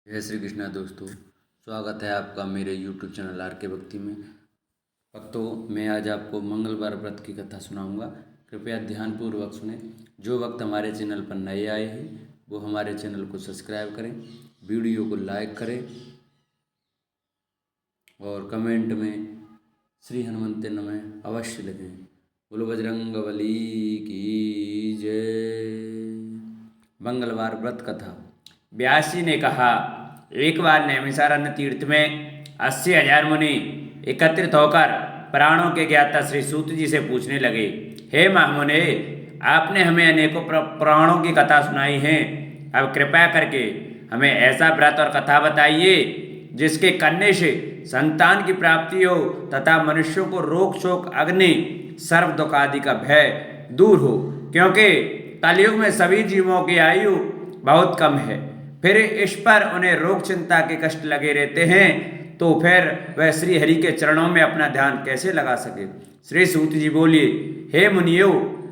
जय श्री कृष्णा दोस्तों, स्वागत है आपका मेरे YouTube चैनल आर के भक्ति में। भक्तों, मैं आज आपको मंगलवार व्रत की कथा सुनाऊंगा। कृपया ध्यानपूर्वक सुने। जो भक्त हमारे चैनल पर नए आए हैं वो हमारे चैनल को सब्सक्राइब करें, वीडियो को लाइक करें और कमेंट में श्री हनुमंते नमः अवश्य लिखें। बोलो बजरंगबली की जय। मंगलवार व्रत कथा। व्यास जी ने कहा, एक बार नैमिषारण्य तीर्थ में 80,000 मुनि एकत्रित होकर प्राणों के ज्ञाता श्री सूत जी से पूछने लगे, हे महामुने, आपने हमें अनेकों पुराणों की कथा सुनाई है। अब कृपया करके हमें ऐसा व्रत और कथा बताइए जिसके करने से संतान की प्राप्ति हो तथा मनुष्यों को रोग शोक अग्नि सर्व दुख आदि का भय दूर हो, क्योंकि कलयुग में सभी जीवों की आयु बहुत कम है। फिर इस पर उन्हें रोग चिंता के कष्ट लगे रहते हैं, तो फिर वह श्री हरि के चरणों में अपना ध्यान कैसे लगा सके। श्री सूत जी बोलिए, हे मुनियो,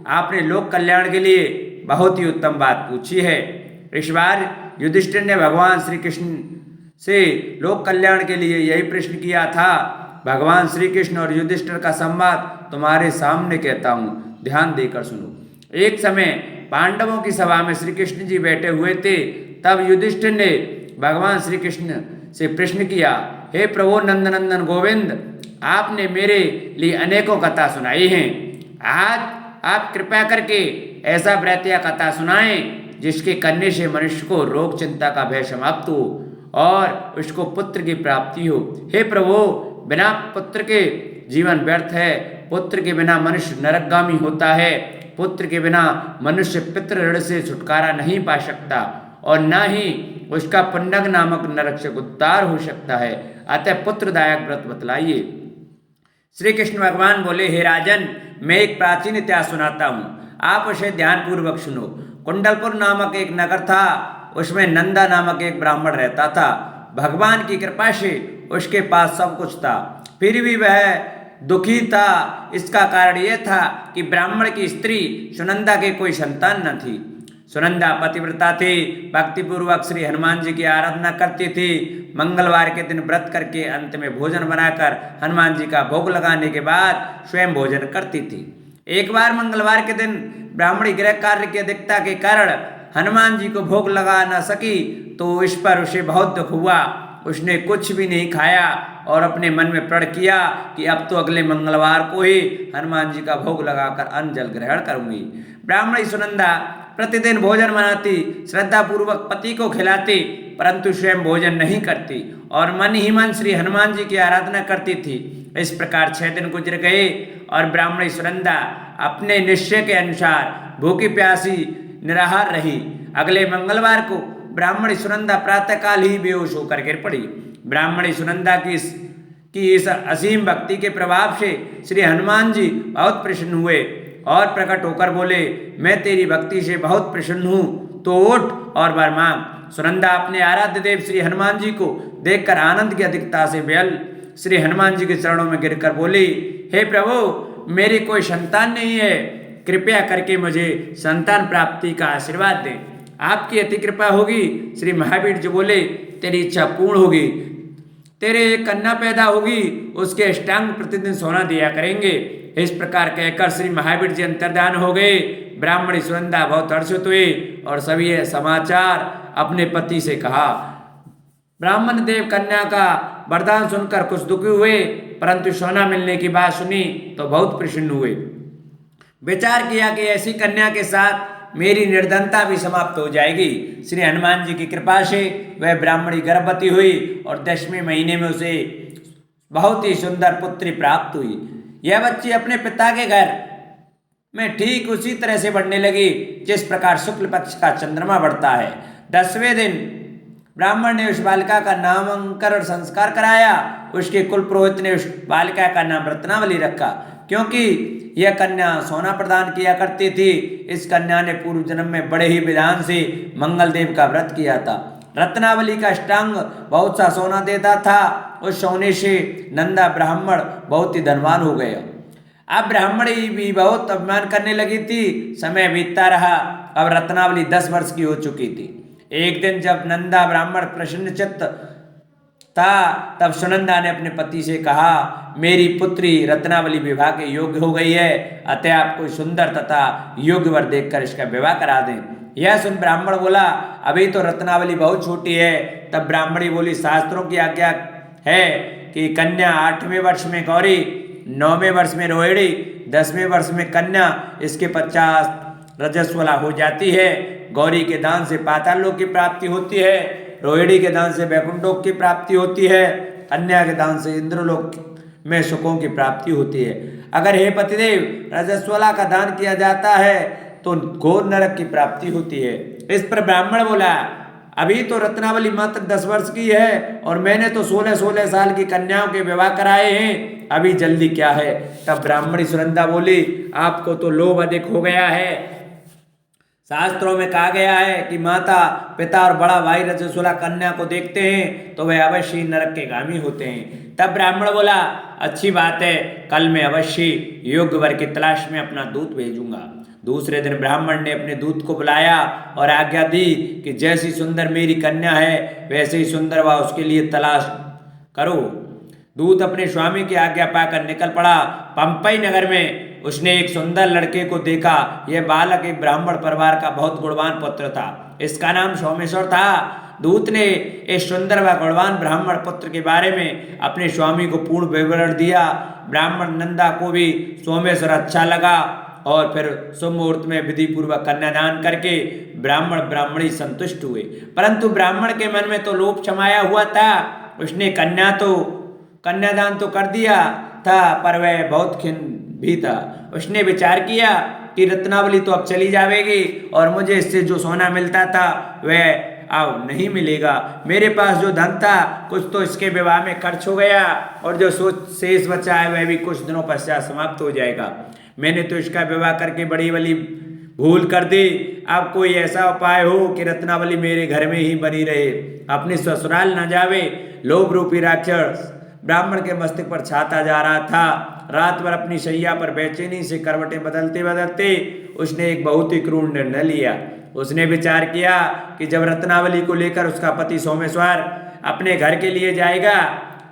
आपने लोक कल्याण के लिए बहुत ही उत्तम बात पूछी है। इस बार युधिष्ठिर ने भगवान श्री कृष्ण से लोक कल्याण के लिए यही प्रश्न किया था। भगवान श्री कृष्ण और युधिष्ठिर का संवाद तुम्हारे सामने कहता हूँ, ध्यान देकर सुनो। एक समय पांडवों की सभा में श्री कृष्ण जी बैठे हुए थे। तब युधिष्ठिर ने भगवान श्री कृष्ण से प्रश्न किया, हे प्रभु नंदनंदन गोविंद, आपने मेरे लिए अनेकों कथा सुनाई हैं। आज आप कृपया करके ऐसा व्रत या कथा सुनाएं जिसके करने से मनुष्य को रोग चिंता का भय समाप्त हो और उसको पुत्र की प्राप्ति हो। हे प्रभु, बिना पुत्र के जीवन व्यर्थ है। पुत्र के बिना मनुष्य नरकगामी होता है। पुत्र के बिना मनुष्य पितृ ऋण से छुटकारा नहीं पा सकता और न ही उसका पुण्यक नामक नरक से उद्धार हो सकता है। अतः पुत्रदायक व्रत बतलाइए। श्री कृष्ण भगवान बोले, हे राजन, मैं एक प्राचीन इतिहास सुनाता हूँ, आप उसे ध्यानपूर्वक सुनो। कुंडलपुर नामक एक नगर था, उसमें नंदा नामक एक ब्राह्मण रहता था। भगवान की कृपा से उसके पास सब कुछ था, फिर भी वह दुखी था। इसका कारण यह था कि ब्राह्मण की स्त्री सुनंदा के कोई संतान न थी। सुनंदा पतिव्रता थी, भक्तिपूर्वक श्री हनुमान जी की आराधना करती थी। मंगलवार के दिन व्रत करके अंत में भोजन बनाकर हनुमान जी का भोग लगाने के बाद स्वयं भोजन करती थी। एक बार मंगलवार के दिन ब्राह्मणी गृह कार्य की अधिकता के कारण हनुमान जी को भोग लगा न सकी, तो इस पर उसे बहुत दुख हुआ। उसने कुछ भी नहीं खाया और अपने मन में प्रण किया कि अब तो अगले मंगलवार को ही हनुमान जी का भोग लगाकर अन्न जल ग्रहण करूंगी। ब्राह्मणी सुनंदा प्रतिदिन भोजन बनाती, श्रद्धापूर्वक पति को खिलाती, परंतु स्वयं भोजन नहीं करती और मन ही मन श्री हनुमान जी की आराधना करती थी। इस प्रकार 6 दिन गुजर गए और ब्राह्मणी सुनंदा अपने निश्चय के अनुसार भूखी प्यासी निराहार रही। अगले मंगलवार को ब्राह्मणी सुनंदा प्रातःकाल ही बेहोश होकर गिर पड़ी। ब्राह्मणी सुनंदा की इस असीम भक्ति के प्रभाव से श्री हनुमान जी बहुत प्रसन्न हुए और प्रकट होकर बोले, मैं तेरी भक्ति से बहुत प्रसन्न हूँ, तो उठ और वर मांग। सुनंदा अपने आराध्य देव श्री हनुमान जी को देखकर आनंद की अधिकता से बेहल श्री हनुमान जी के चरणों में गिरकर बोली, हे प्रभु, मेरी कोई संतान नहीं है, कृपया करके मुझे संतान प्राप्ति का आशीर्वाद दें। आपकी अति कृपा होगी। श्री महावीर जी बोले, तेरी इच्छा पूर्ण होगी। तेरे एक कन्या पैदा होगी, उसके अष्टांग प्रतिदिन सोना दिया करेंगे। इस प्रकार कहकर श्री महावीर जी अंतर्धान हो गए। ब्राह्मणी सुनंदा बहुत हर्षित हुई और सभी यह समाचार अपने पति से कहा। ब्राह्मण देव कन्या का वरदान सुनकर कुछ दुखी हुए, परंतु सोना मिलने की बात सुनी तो बहुत प्रसन्न हुए। विचार किया कि ऐसी कन्या के साथ मेरी निर्धनता भी समाप्त हो जाएगी। श्री हनुमान जी की कृपा से वह ब्राह्मणी गर्भवती हुई और 10वें महीने में उसे बहुत ही सुंदर पुत्री प्राप्त हुई। यह बच्ची अपने पिता के घर में ठीक उसी तरह से बढ़ने लगी जिस प्रकार शुक्ल पक्ष का चंद्रमा बढ़ता है। 10वें दिन ब्राह्मण ने उस बालिका का नामकरण संस्कार कराया। उसके कुल पुरोहित ने उस बालिका का नाम रत्नावली रखा, क्योंकि यह कन्या सोना प्रदान किया करती थी। इस कन्या ने पूर्व जन्म में बड़े ही विधान से मंगल देव का व्रत किया था। रत्नावली का अष्टांग बहुत सा सोना देता था। उस सोने से नंदा ब्राह्मण बहुत ही धनवान हो गया। अब ब्राह्मणी भी बहुत अभिमान करने लगी थी। समय बीतता रहा। अब रत्नावली 10 वर्ष की हो चुकी थी। एक दिन जब नंदा ब्राह्मण प्रसन्नचित्त था, तब सुनंदा ने अपने पति से कहा, मेरी पुत्री रत्नावली विवाह के योग्य हो गई है, अतः आप कोई सुंदर तथा योग्य वर देखकर इसका विवाह करा दें। यह सुन ब्राह्मण बोला, अभी तो रत्नावली बहुत छोटी है। तब ब्राह्मणी बोली, शास्त्रों की आज्ञा है कि कन्या 8वें वर्ष में गौरी, 9वें वर्ष में रोहिणी, 10वें वर्ष में कन्या, इसके 50 रजस्वला हो जाती है। गौरी के दान से पाताल लोक की प्राप्ति होती है, रोहिणी के दान से वैकुंठ लोक की प्राप्ति होती है, कन्या के दान से इंद्रलोक में सुखों की प्राप्ति होती है। अगर हे पतिदेव रजस्वला का दान किया जाता है तो घोर नरक की प्राप्ति होती है। इस पर ब्राह्मण बोला, अभी तो रत्नावली मात्र 10 वर्ष की है और मैंने तो 16-16 साल की कन्याओं के विवाह कराए हैं, अभी जल्दी क्या है। तब ब्राह्मणी सुनंदा बोली, आपको तो लोभ अधिक हो गया है। शास्त्रों में कहा गया है कि माता पिता और बड़ा भाई रजस्वला कन्या को देखते हैं तो वे अवश्य नरक के गामी होते हैं। तब ब्राह्मण बोला, अच्छी बात है, कल मैं अवश्य योग्य वर की तलाश में अपना दूत भेजूंगा। दूसरे दिन ब्राह्मण ने अपने दूत को बुलाया और आज्ञा दी कि जैसी सुंदर मेरी कन्या है वैसे ही सुंदर वह उसके लिए तलाश करो। दूत अपने स्वामी की आज्ञा पाकर निकल पड़ा। पंपई नगर में उसने एक सुंदर लड़के को देखा। यह बालक एक ब्राह्मण परिवार का बहुत गुणवान पुत्र था। इसका नाम सोमेश्वर था। दूत ने इस सुंदर व गुणवान ब्राह्मण पुत्र के बारे में अपने स्वामी को पूर्ण विवरण दिया। ब्राह्मण नंदा को भी सोमेश्वर अच्छा लगा और फिर शुभ मुहूर्त में विधि पूर्वक कन्यादान करके ब्राह्मण ब्राह्मणी संतुष्ट हुए। परंतु ब्राह्मण के मन में तो लोभ समाया हुआ था। उसने कन्यादान तो कर दिया था, पर वह बहुत खिन्न भी था। उसने विचार किया कि रत्नावली तो अब चली जाएगी और मुझे इससे जो सोना मिलता था वह अब नहीं मिलेगा। मेरे पास जो धन था कुछ तो इसके विवाह में खर्च हो गया और जो शेष बचा है वह भी कुछ दिनों पश्चात समाप्त हो जाएगा। मैंने तो इसका विवाह करके बड़ी बड़ी भूल कर दी। अब कोई ऐसा उपाय हो कि रत्नावली मेरे घर में ही बनी रहे, अपने ससुराल न जावे। लोभ रूपी राक्षस ब्राह्मण के मस्तिष्क पर छाता जा रहा था। रात भर अपनी शैया पर बेचैनी से करवटें बदलते बदलते उसने एक बहुत ही क्रूर निर्णय लिया। उसने विचार किया कि जब रत्नावली को लेकर उसका पति सोमेश्वर अपने घर के लिए जाएगा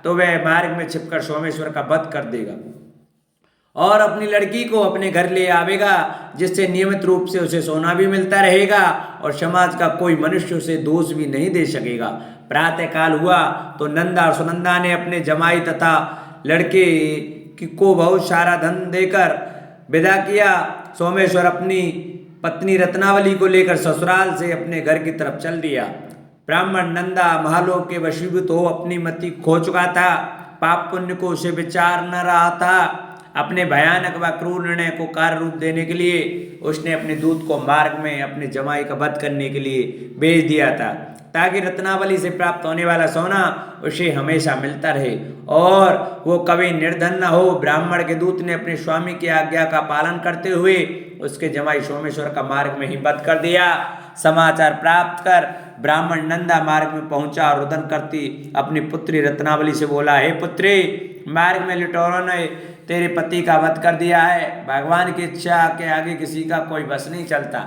तो वह मार्ग में छिपकर सोमेश्वर का वध कर देगा और अपनी लड़की को अपने घर ले आवेगा, जिससे नियमित रूप से उसे सोना भी मिलता रहेगा और समाज का कोई मनुष्य उसे दोष भी नहीं दे सकेगा। प्रातः काल हुआ तो नंदा और सुनंदा ने अपने जमाई तथा लड़के को बहुत सारा धन देकर विदा किया। सोमेश्वर अपनी पत्नी रत्नावली को लेकर ससुराल से अपने घर की तरफ चल दिया। ब्राह्मण नंदा महालोक के वशीभूत हो अपनी मति खो चुका था। पाप पुण्य को उसे विचार न रहा था। अपने भयानक व क्रूर निर्णय को कार्य रूप देने के लिए उसने अपने दूत को मार्ग में अपने जमाई का वध करने के लिए भेज दिया था, ताकि रत्नावली से प्राप्त होने वाला सोना उसे हमेशा मिलता रहे और वो कभी निर्धन न हो। ब्राह्मण के दूत ने अपने स्वामी की आज्ञा का पालन करते हुए उसके जमाई सोमेश्वर का मार्ग में ही वध कर दिया। समाचार प्राप्त कर ब्राह्मण नंदा मार्ग में पहुंचा और रुदन करती अपनी पुत्री रत्नावली से बोला, हे पुत्री, मार्ग में लुटेरों ने तेरे पति का वध कर दिया है। भगवान की इच्छा के आगे किसी का कोई बस नहीं चलता।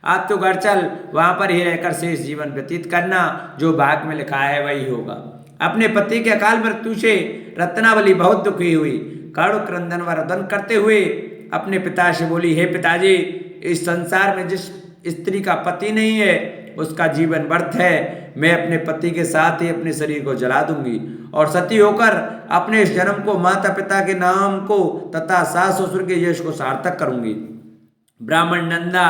आप तो घर चल, वहां पर ही रहकर शेष जीवन व्यतीत करना, जो भाग में लिखा है वही होगा। अपने पति के अकाल मृत्यु से रत्नावली बहुत दुखी हुई। करुण क्रंदन व रुदन करते हुए अपने पिता से बोली, हे पिताजी, इस संसार में जिस स्त्री का पति नहीं है उसका जीवन व्यर्थ है। मैं अपने पति के साथ ही अपने शरीर को जला दूंगी और सती होकर अपने इस जन्म को माता पिता के नाम को तथा सास ससुर के यश को सार्थक करूंगी। ब्राह्मण नंदा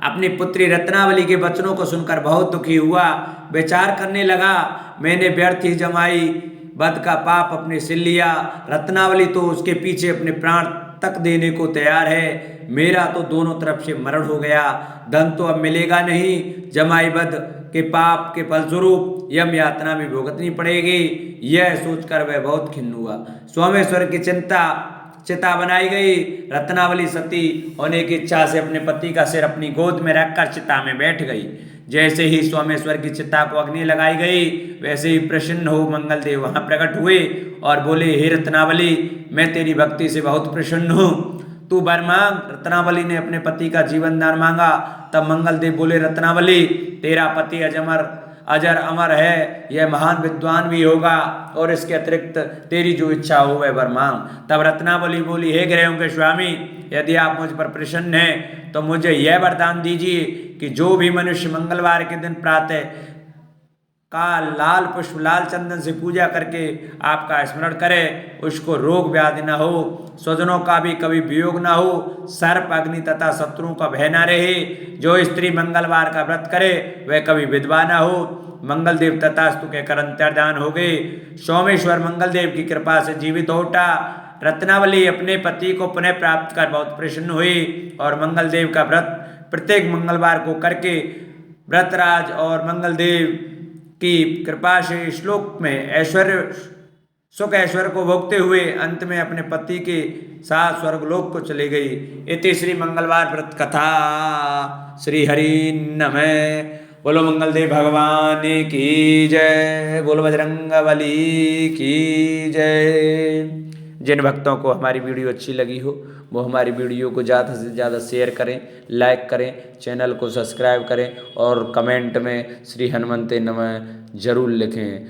अपनी पुत्री रत्नावली के वचनों को सुनकर बहुत दुखी हुआ। विचार करने लगा, मैंने व्यर्थ ही जमाई वध का पाप अपने सिर लिया। रत्नावली तो उसके पीछे अपने प्राण तक देने को तैयार है। मेरा तो दोनों तरफ से मरण हो गया। धन तो अब मिलेगा नहीं। जमाई वध के पाप के फलस्वरूप यम यातना भी भुगतनी पड़ेगी। यह सोचकर वह बहुत खिन्न हुआ। सोमेश्वर की चिता बनाई गई। रत्नावली सती होने की इच्छा से अपने पति का सिर अपनी गोद में रखकर चिता में बैठ गई। जैसे ही सोमेश्वर की चिता को अग्नि लगाई गई वैसे ही प्रसन्न हो मंगलदेव वहां प्रकट हुए और बोले, हे रत्नावली, मैं तेरी भक्ति से बहुत प्रसन्न हूँ। तू वर मांग। रत्नावली ने अपने पति का जीवन दान मांगा। तब मंगलदेव बोले, रत्नावली तेरा पति अजर अमर है, यह महान विद्वान भी होगा, और इसके अतिरिक्त तेरी जो इच्छा हो वह वर मांग। तब रत्नावली बोली, हे ग्रहों के स्वामी, यदि आप मुझ पर प्रसन्न हैं तो मुझे यह वरदान दीजिए कि जो भी मनुष्य मंगलवार के दिन प्रातः का लाल पुष्प लाल चंदन से पूजा करके आपका स्मरण करे, उसको रोग व्याधि न हो, स्वजनों का भी कभी वियोग न हो, सर्प अग्नि तथा शत्रुओं का भय न रहे। जो स्त्री मंगलवार का व्रत करे वह कभी विधवा न हो। मंगलदेव तथास्तु कहकर अंतर्धान हो गए। सोमेश्वर मंगलदेव की कृपा से जीवित हो उठा। रत्नावली अपने पति को पुनः प्राप्त कर बहुत प्रसन्न हुई और मंगलदेव का व्रत प्रत्येक मंगलवार को करके व्रतराज और मंगलदेव की कृपा से श्लोक में सुख ऐश्वर्य को भोगते हुए अंत में अपने पति के साथ स्वर्गलोक को चले गई। इति श्री मंगलवार व्रत कथा। श्री हरि नमः। बोलो मंगलदेव भगवान की जय। बोलो बजरंगबली की जय। जिन भक्तों को हमारी वीडियो अच्छी लगी हो वो हमारी वीडियो को ज़्यादा से ज़्यादा शेयर करें, लाइक करें, चैनल को सब्सक्राइब करें और कमेंट में श्री हनुमते नमः जरूर लिखें।